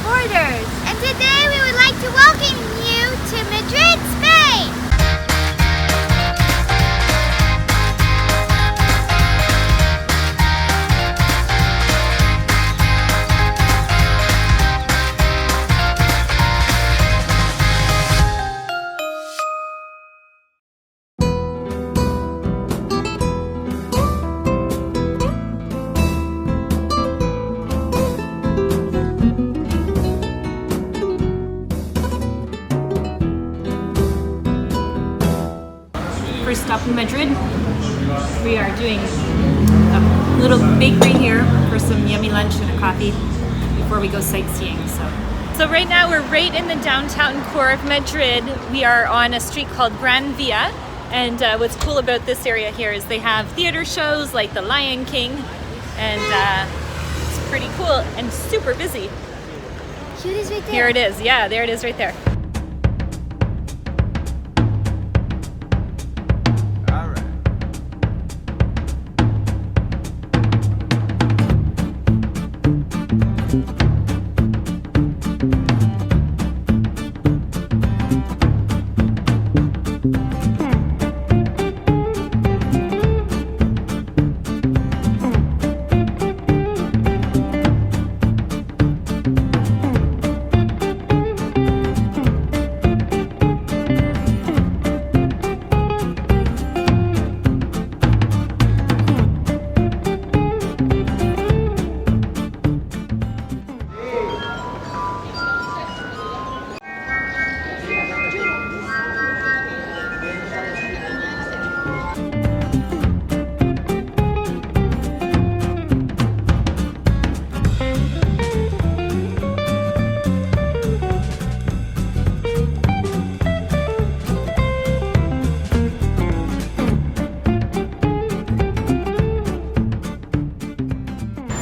borders. And today we would like to welcome you to Madrid, Spain. First stop in Madrid, we are doing a little bakery here for some yummy lunch and a coffee before we go sightseeing. So right now we're right in the downtown core of Madrid. We are on a street called Gran Via, and what's cool about this area here is they have theater shows like The Lion King, and it's pretty cool and super busy. Here it is right there. Here it is, yeah, there it is right there.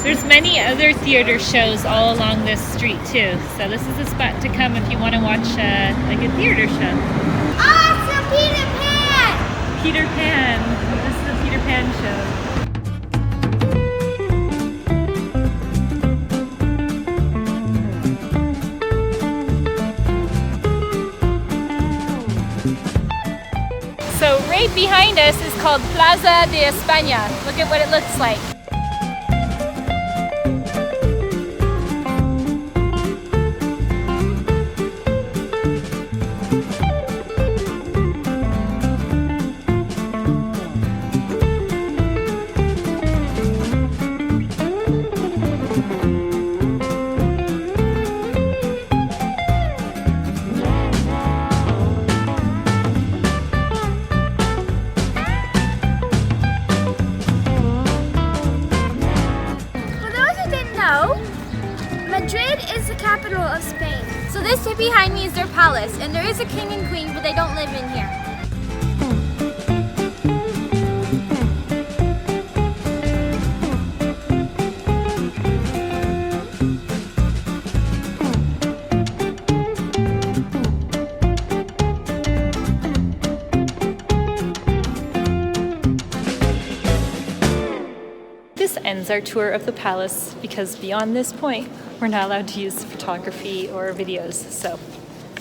There's many other theater shows all along this street too, so this is a spot to come if you want to watch like a theater show. Awesome, Peter Pan! Peter Pan. This is the Peter Pan show. So right behind us is called Plaza De Espana. Look at what it looks like. Madrid is the capital of Spain. So this behind me is their palace, and there is a king and queen, but they don't live in here. This ends our tour of the palace because beyond this point, we're not allowed to use photography or videos, so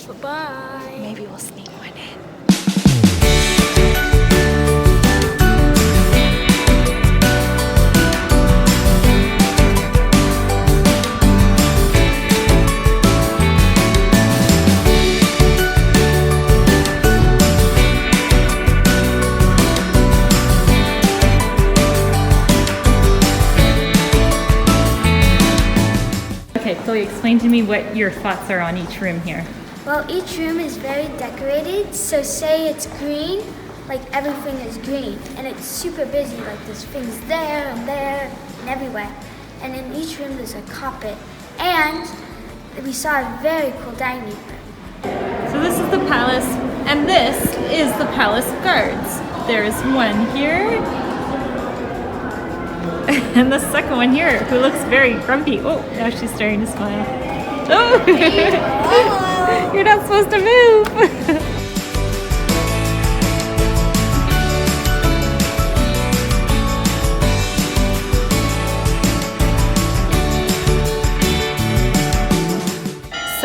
Bye-bye. maybe we'll sneak one in. Okay, Chloe, explain to me what your thoughts are on each room here. Well, each room is very decorated. So say it's green, like everything is green. And it's super busy, like there's things there and everywhere. And in each room there's a carpet. And we saw a very cool dining room. So this is the palace, and this is the palace guards. There's one here, and the second one here, who looks very grumpy. Oh, now she's starting to smile. Oh, you're not supposed to move.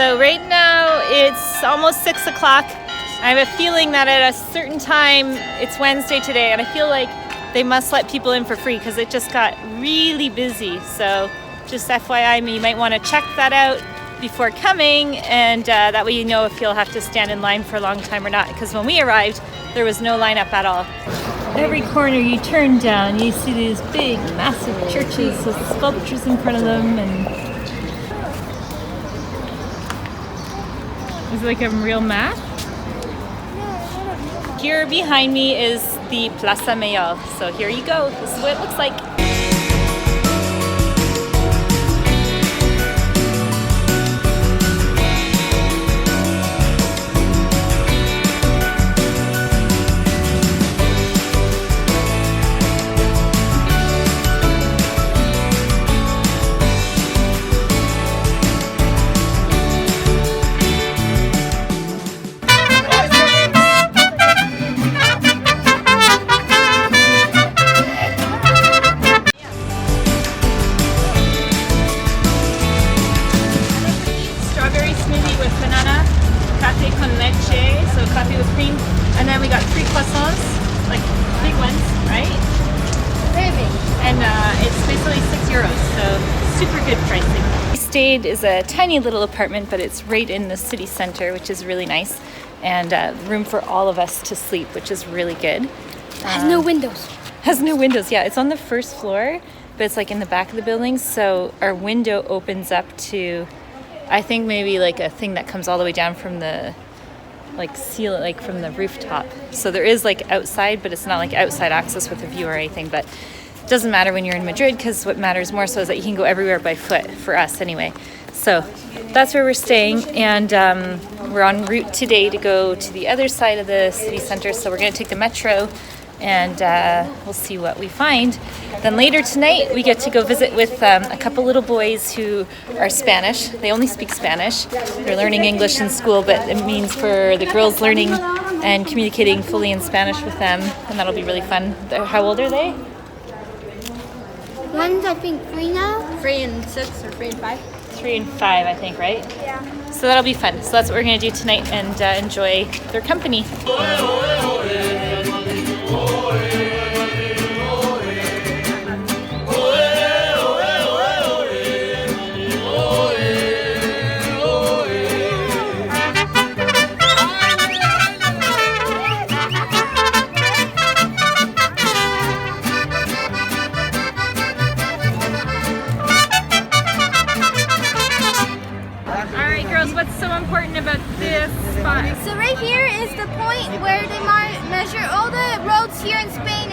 So right now it's almost 6 o'clock. I have a feeling that at a certain time, it's Wednesday today, and I feel like they must let people in for free because it just got really busy. So just FYI, you might want to check that out before coming, and that way you know if you'll have to stand in line for a long time or not, because when we arrived there was no lineup at all. Every corner you turn down you see these big massive churches with sculptures in front of them, and is it like a real map? Here behind me is the Plaza Mayor, so here you go. This is what it looks like. Coffee with cream, and then we got 3 croissants, like big ones, right? Very big. And it's basically €6, so super good pricing. We stayed is a tiny little apartment, but it's right in the city center, which is really nice, and room for all of us to sleep, which is really good. Has no windows. Has no windows, yeah. It's on the first floor, but it's like in the back of the building, so our window opens up to, I think maybe like a thing that comes all the way down from the from the rooftop. So there is like outside, but it's not like outside access with a view or anything. But it doesn't matter when you're in Madrid, because what matters more so is that you can go everywhere by foot, for us anyway. So that's where we're staying, and we're en route today to go to the other side of the city center. So we're going to take the metro, and we'll see what we find. Then later tonight we get to go visit with a couple little boys who are Spanish. They only speak Spanish. They're learning English in school, but it means for the girls learning and communicating fully in Spanish with them, and that'll be really fun. How old are they? One's I think 3 now. 3 and 6 or 3 and 5? 3 and 5, I think, right? Yeah. So that'll be fun. So that's what we're going to do tonight, and enjoy their company. What's so important about this spot? So right here is the point where they measure all the roads here in Spain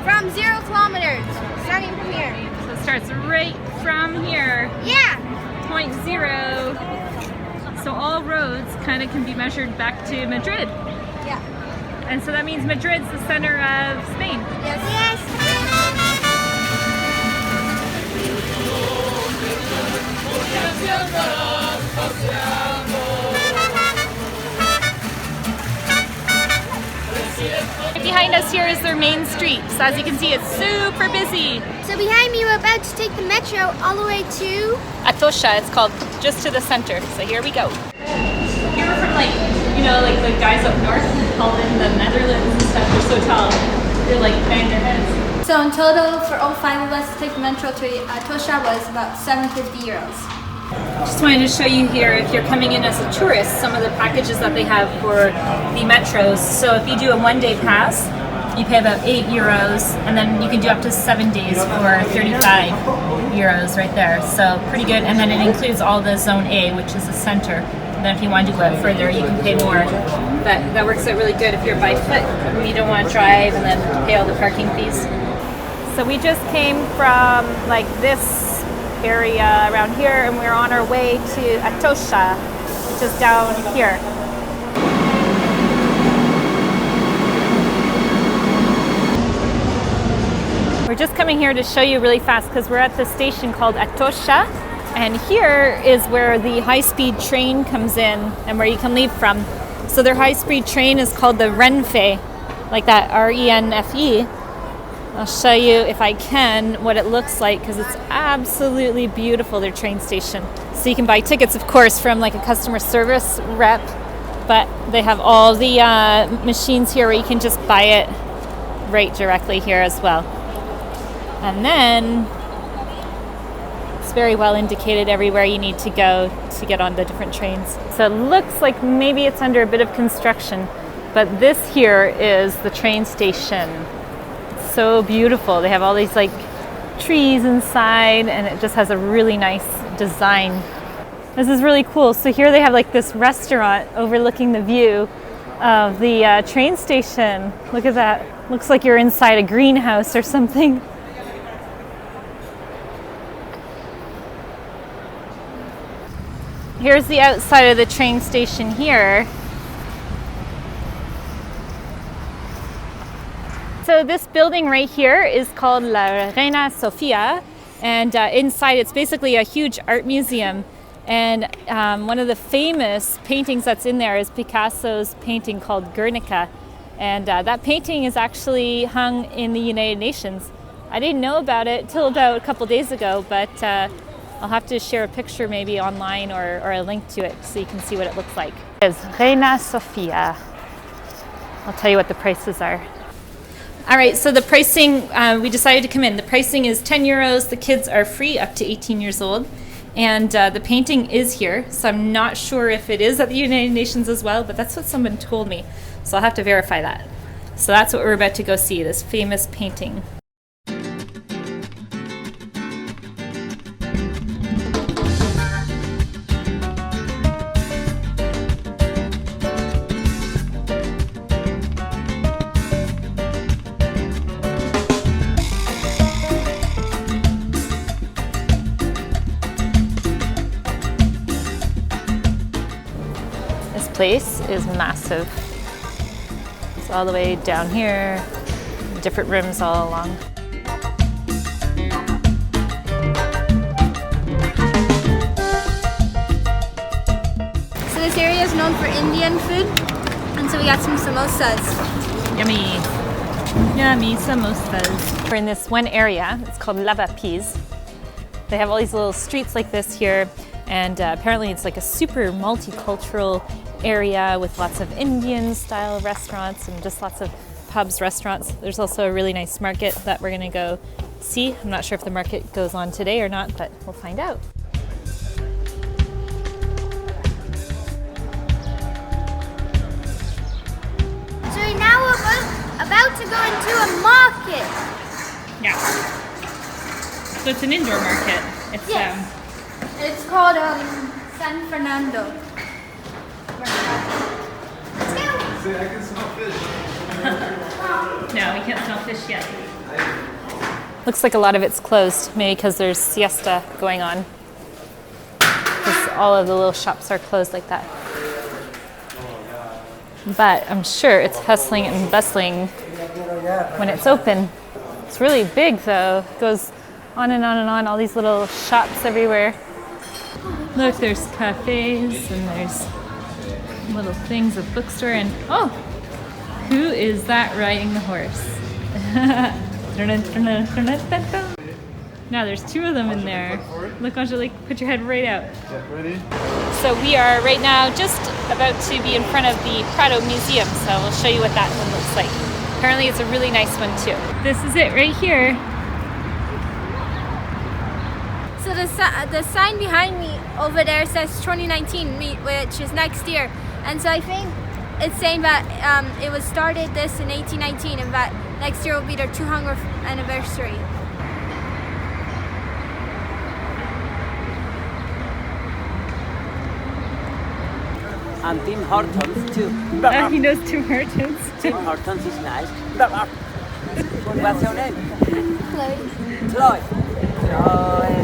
from 0 kilometers, starting from here. So it starts right from here. Yeah. Point 0. So all roads kind of can be measured back to Madrid. Yeah. And so that means Madrid's the center of Spain. Yes. Yes. Behind us here is their main street. So as you can see, it's super busy. So behind me, we're about to take the metro all the way to Atocha, it's called, just to the center. So here we go. Here we're from like the guys up north, Holland, the Netherlands and stuff. They're so tall. They're like bang their heads. So in total, for all 5 of us to take the metro to Atocha was about €750. Just wanted to show you here, if you're coming in as a tourist, some of the packages that they have for the metros. So if you do a 1-day pass, you pay about €8, and then you can do up to 7 days for €35 right there. So pretty good, and then it includes all the Zone A, which is the center. And then if you want to go out further, you can pay more. But that works out really good if you're by foot and you don't want to drive and then pay all the parking fees. So we just came from like this area around here, and we're on our way to Atocha, which is down here. We're just coming here to show you really fast because we're at the station called Atocha, and here is where the high-speed train comes in and where you can leave from. So their high-speed train is called the Renfe, like that, R-E-N-F-E. I'll show you, if I can, what it looks like, because it's absolutely beautiful, their train station. So you can buy tickets, of course, from like a customer service rep, but they have all the machines here where you can just buy it right directly here as well. And then it's very well indicated everywhere you need to go to get on the different trains. So it looks like maybe it's under a bit of construction, but this here is the train station. It's so beautiful. They have all these like trees inside, and it just has a really nice design. This is really cool. So here they have like this restaurant overlooking the view of the train station. Look at that. Looks like you're inside a greenhouse or something. Here's the outside of the train station here. So this building right here is called La Reina Sofia, and inside it's basically a huge art museum. And one of the famous paintings that's in there is Picasso's painting called Guernica. And that painting is actually hung in the United Nations. I didn't know about it till about a couple days ago, but I'll have to share a picture maybe online or a link to it so you can see what it looks like. It's Reina Sofia. I'll tell you what the prices are. All right, so the pricing, we decided to come in. The pricing is 10 euros. The kids are free up to 18 years old. And the painting is here, so I'm not sure if it is at the United Nations as well, but that's what someone told me. So I'll have to verify that. So that's what we're about to go see, this famous painting. Place is massive. It's all the way down here, different rooms all along. So this area is known for Indian food, and so we got some samosas. Yummy, yummy samosas. We're in this one area, it's called Lava Peas. They have all these little streets like this here, and apparently it's like a super multicultural area with lots of Indian style restaurants and just lots of pubs, restaurants. There's also a really nice market that we're gonna go see. I'm not sure if the market goes on today or not, but we'll find out. So now we're about to go into a market. Yeah. So it's an indoor market. It's Yes. It's called San Fernando. Let's go. See, I can smell fish. No, we can't smell fish yet. Looks like a lot of it's closed, maybe because there's siesta going on. Because all of the little shops are closed like that. But I'm sure it's hustling and bustling when it's open. It's really big though. It goes on and on and on, all these little shops everywhere. Look, there's cafes and there's little things, a bookstore, and oh, who is that riding the horse? Now there's two of them in there. Look, Angelique, put your head right out. Yeah, ready? So we are right now just about to be in front of the Prado Museum, so we'll show you what that one looks like. Apparently it's a really nice one too. This is it right here. So the sign behind me over there says 2019, which is next year. And so I think it's saying that it was started this in 1819 and that next year will be their 200th anniversary. And Tim Hortons too. He knows Tim Hortons. Tim Hortons is nice. What's your name? Chloe. Chloe. Chloe.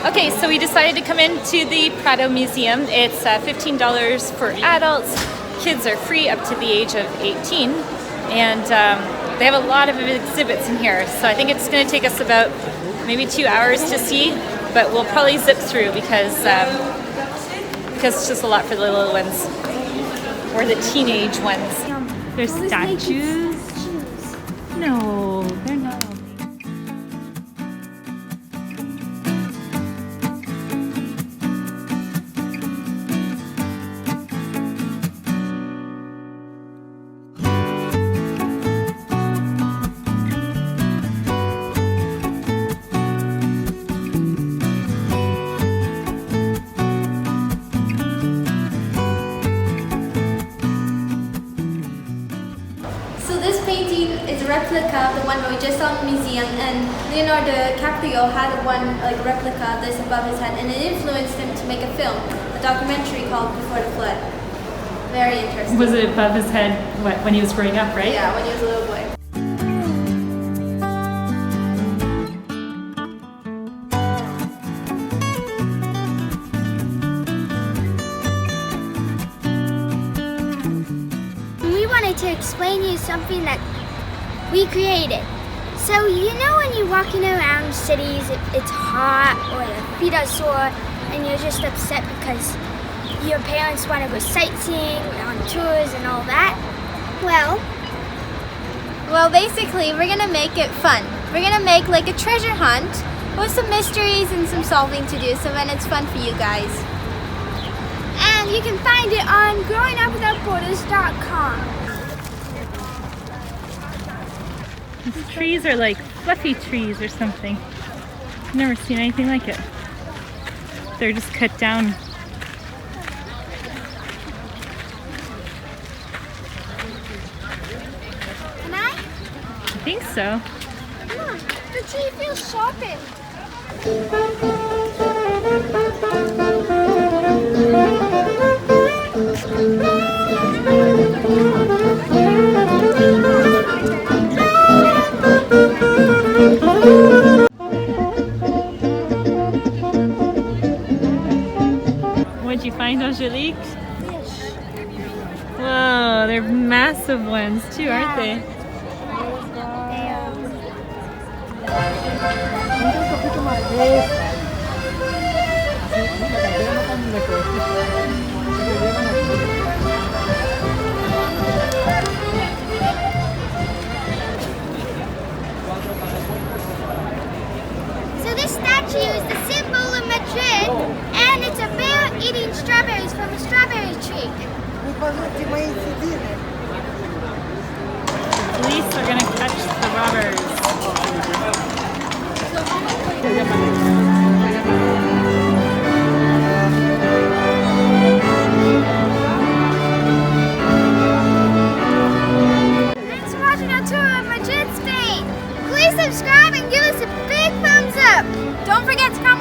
Okay, so we decided to come into the Prado Museum. It's $15 for adults. Kids are free up to the age of 18. And they have a lot of exhibits in here. So I think it's going to take us about maybe 2 hours to see, but we'll probably zip through because because it's just a lot for the little ones or the teenage ones. There's statues. No, they're not. Replica of the one that we just saw in the museum, and Leonardo DiCaprio had one like replica of this above his head, and it influenced him to make a film, a documentary called Before the Flood. Very interesting. Was it above his head when he was growing up, right? Yeah, when he was a little boy. We wanted to explain to you something that we created. So you know when you're walking around cities, it's hot or your feet are sore and you're just upset because your parents want to go sightseeing on tours and all that? Well, basically we're gonna make it fun. We're gonna make like a treasure hunt with some mysteries and some solving to do, so then it's fun for you guys. And you can find it on growingupwithoutborders.com. These trees are like fluffy trees or something. I've never seen anything like it. They're just cut down. Can I? I think so. Come on, the tree feels sharpened. What'd you find, Angelique? Fish. Whoa, they're massive ones too, aren't they? So this statue is the symbol of Madrid, and it's a bear eating strawberries from a strawberry tree. Police are gonna catch the robbers. Thanks for watching our tour of Madrid, Spain. Please subscribe and give us a big thumbs up. Don't forget to comment